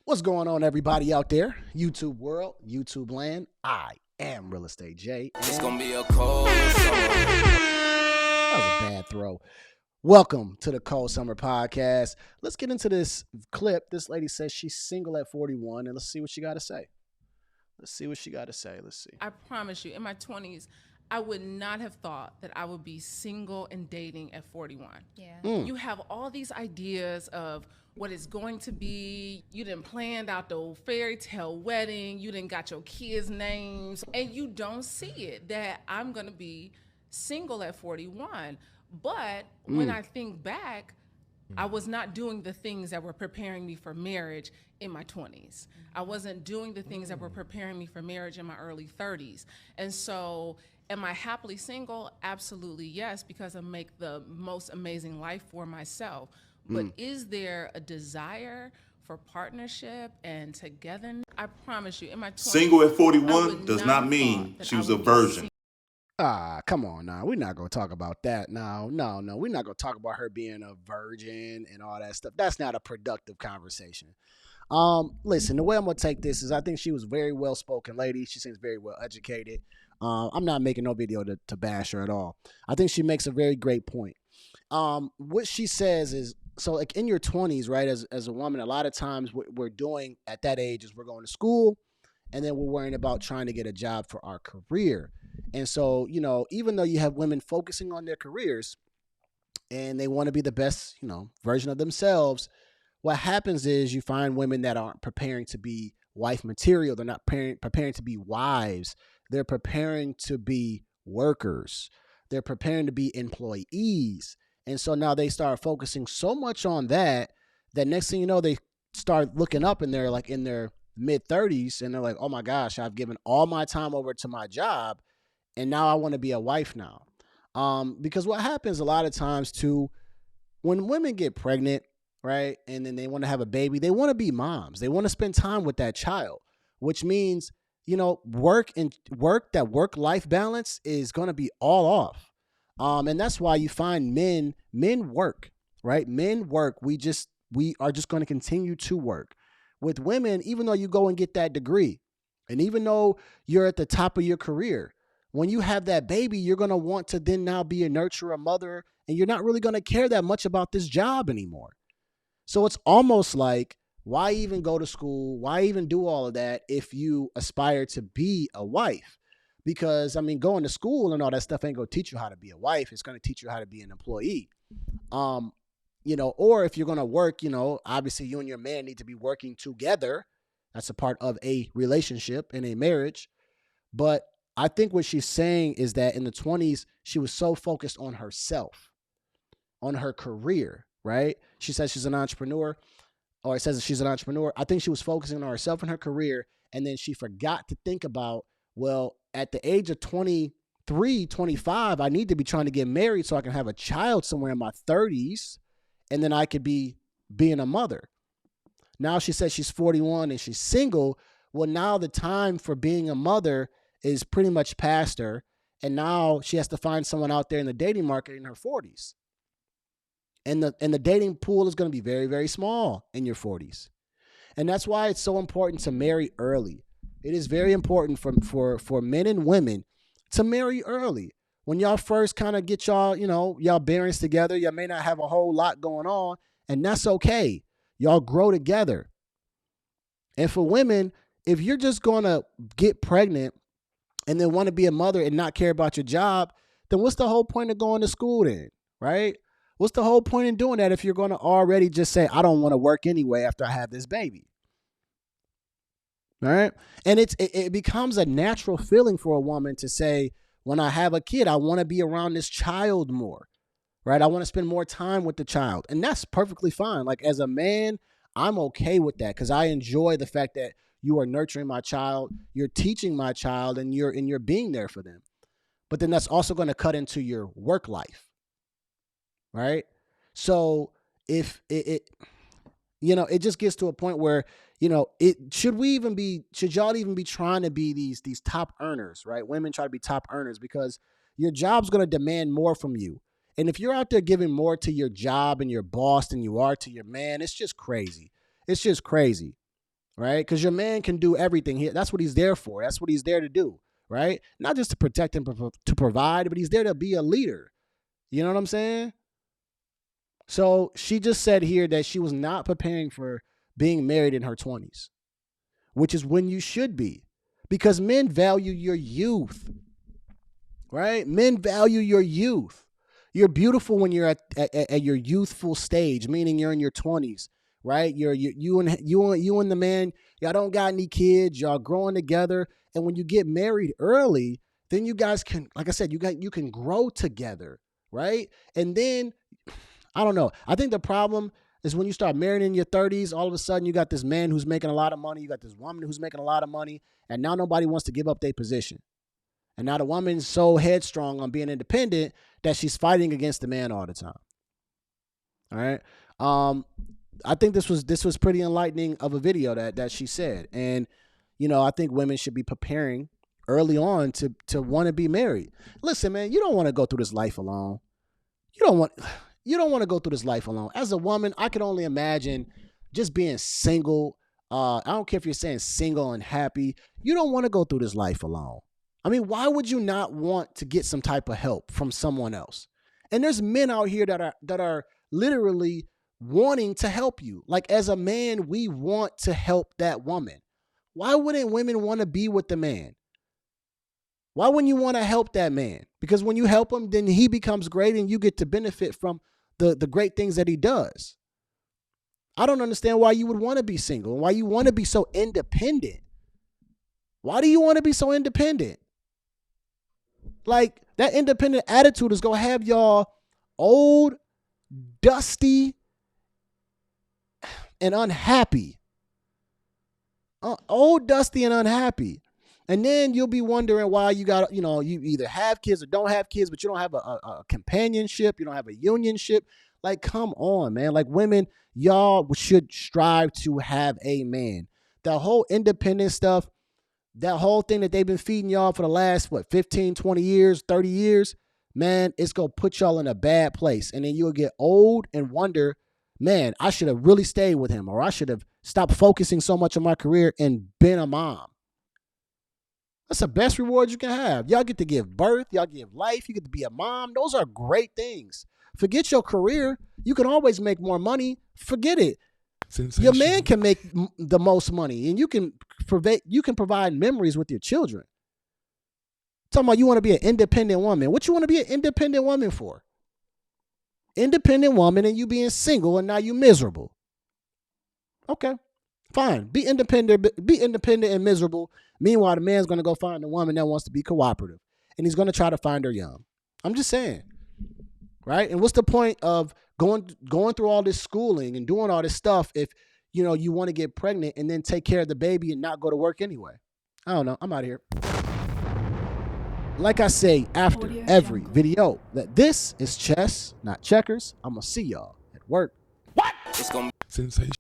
What's going on, everybody out there? YouTube world, YouTube land. I am Real Estate J. It's gonna be a cold summer. That was a bad throw. Welcome to the Cold Summer Podcast. Let's get into this clip. This lady says she's single at 41, and let's see what she got to say. Let's see. I promise you, in my 20s, I would not have thought that I would be single and dating at 41. Yeah. You have all these ideas of what it's going to be. You done planned out the old fairy tale wedding. You done got your kids' names. And you don't see it, that I'm going to be single at 41. But when I think back, I was not doing the things that were preparing me for marriage in my 20s. I wasn't doing the things that were preparing me for marriage in my early 30s. And so, am I happily single? Absolutely yes, because I make the most amazing life for myself. But is there a desire for partnership and togetherness? I promise you, in my 20s, Single at I 41 would does not not have mean thought that she I was a would be virgin. Come on now. We're not going to talk about that now. No. We're not going to talk about her being a virgin and all that stuff. That's not a productive conversation. Listen, the way I'm going to take this is I think she was very well-spoken lady. She seems very well educated. I'm not making no video to bash her at all. I think she makes a very great point. What she says is, so like in your 20s, right, as a woman, a lot of times what we're doing at that age is we're going to school, and then we're worrying about trying to get a job for our career. And so, even though you have women focusing on their careers and they want to be the best, version of themselves, what happens is you find women that aren't preparing to be wife material. They're not preparing to be wives. They're preparing to be workers. They're preparing to be employees. And so now they start focusing so much on that next thing you know, they start looking up and they're like in their mid-30s and they're like, oh my gosh, I've given all my time over to my job and now I want to be a wife now. Because what happens a lot of times too, when women get pregnant, right, and then they want to have a baby, they want to be moms. They want to spend time with that child, which means, work-life balance is going to be all off. And that's why you find men work, right? Men work. We are just going to continue to work. With women, even though you go and get that degree, and even though you're at the top of your career, when you have that baby, you're going to want to then now be a nurturer, a mother, and you're not really going to care that much about this job anymore. So it's almost like, why even go to school? Why even do all of that if you aspire to be a wife? Because, going to school and all that stuff ain't going to teach you how to be a wife. It's going to teach you how to be an employee. Or if you're going to work, obviously you and your man need to be working together. That's a part of a relationship and a marriage. But I think what she's saying is that in the 20s, she was so focused on herself, on her career, right? She says she's an entrepreneur, or it says that she's an entrepreneur. I think she was focusing on herself and her career, and then she forgot to think about, well, at the age of 23, 25, I need to be trying to get married so I can have a child somewhere in my 30s, and then I could be being a mother. Now she says she's 41 and she's single. Well, now the time for being a mother is pretty much past her, and now she has to find someone out there in the dating market in her 40s. And the dating pool is going to be very, very small in your 40s. And that's why it's so important to marry early. It is very important for men and women to marry early. When y'all first kind of get y'all bearings together, y'all may not have a whole lot going on, and that's okay. Y'all grow together. And for women, if you're just going to get pregnant and then want to be a mother and not care about your job, then what's the whole point of going to school then, right? What's the whole point in doing that if you're going to already just say, I don't want to work anyway after I have this baby? All right. And it becomes a natural feeling for a woman to say, when I have a kid, I want to be around this child more, right? I want to spend more time with the child. And that's perfectly fine. Like as a man, I'm okay with that because I enjoy the fact that you are nurturing my child, you're teaching my child, and you're being there for them. But then that's also going to cut into your work life. Right. So if it just gets to a point where, should y'all even be trying to be these top earners, right? Women try to be top earners because your job's going to demand more from you. And if you're out there giving more to your job and your boss than you are to your man, it's just crazy. It's just crazy. right? Because your man can do everything. That's what he's there for. That's what he's there to do, right? Not just to protect and to provide, but he's there to be a leader. You know what I'm saying? So she just said here that she was not preparing for being married in her 20s, which is when you should be, because men value your youth, right? Men value your youth. You're beautiful when you're at your youthful stage, meaning you're in your 20s, right? You and the man, y'all don't got any kids, y'all growing together, and when you get married early, then you guys can, like I said, you can grow together, right? And then I don't know. I think the problem is when you start marrying in your 30s, all of a sudden you got this man who's making a lot of money, you got this woman who's making a lot of money, and now nobody wants to give up their position. And now the woman's so headstrong on being independent that she's fighting against the man all the time. All right. I think this was pretty enlightening of a video that she said. And, I think women should be preparing early on to want to be married. Listen, man, you don't want to go through this life alone. You don't want to go through this life alone. As a woman, I can only imagine just being single. I don't care if you're saying single and happy. You don't want to go through this life alone. I mean, why would you not want to get some type of help from someone else? And there's men out here that are literally wanting to help you. Like, as a man, we want to help that woman. Why wouldn't women want to be with the man? Why wouldn't you want to help that man? Because when you help him, then he becomes great and you get to benefit from the great things that he does. I don't understand why you would want to be single and why you want to be so independent. Why do you want to be so independent? Like, that independent attitude is going to have y'all old, dusty, and unhappy. Old, dusty, and unhappy. And then you'll be wondering why you got, you either have kids or don't have kids, but you don't have a companionship. You don't have a unionship. Like, come on, man. Like, women, y'all should strive to have a man. The whole independent stuff, that whole thing that they've been feeding y'all for the last, 15, 20 years, 30 years, man, it's going to put y'all in a bad place. And then you'll get old and wonder, man, I should have really stayed with him, or I should have stopped focusing so much on my career and been a mom. That's the best reward you can have. Y'all get to give birth. Y'all give life. You get to be a mom. Those are great things. Forget your career. You can always make more money. Forget it. Your man can make the most money, and you can provide memories with your children. Talking about you want to be an independent woman. What you want to be an independent woman for? Independent woman and you being single and now you miserable. Okay, fine. Be independent and miserable. Meanwhile, the man's going to go find a woman that wants to be cooperative, and he's going to try to find her young. I'm just saying, right? And what's the point of going through all this schooling and doing all this stuff if, you want to get pregnant and then take care of the baby and not go to work anyway? I don't know. I'm out of here. Like I say after every video, that this is chess, not checkers. I'm going to see y'all at work. What? It's gonna be sensation.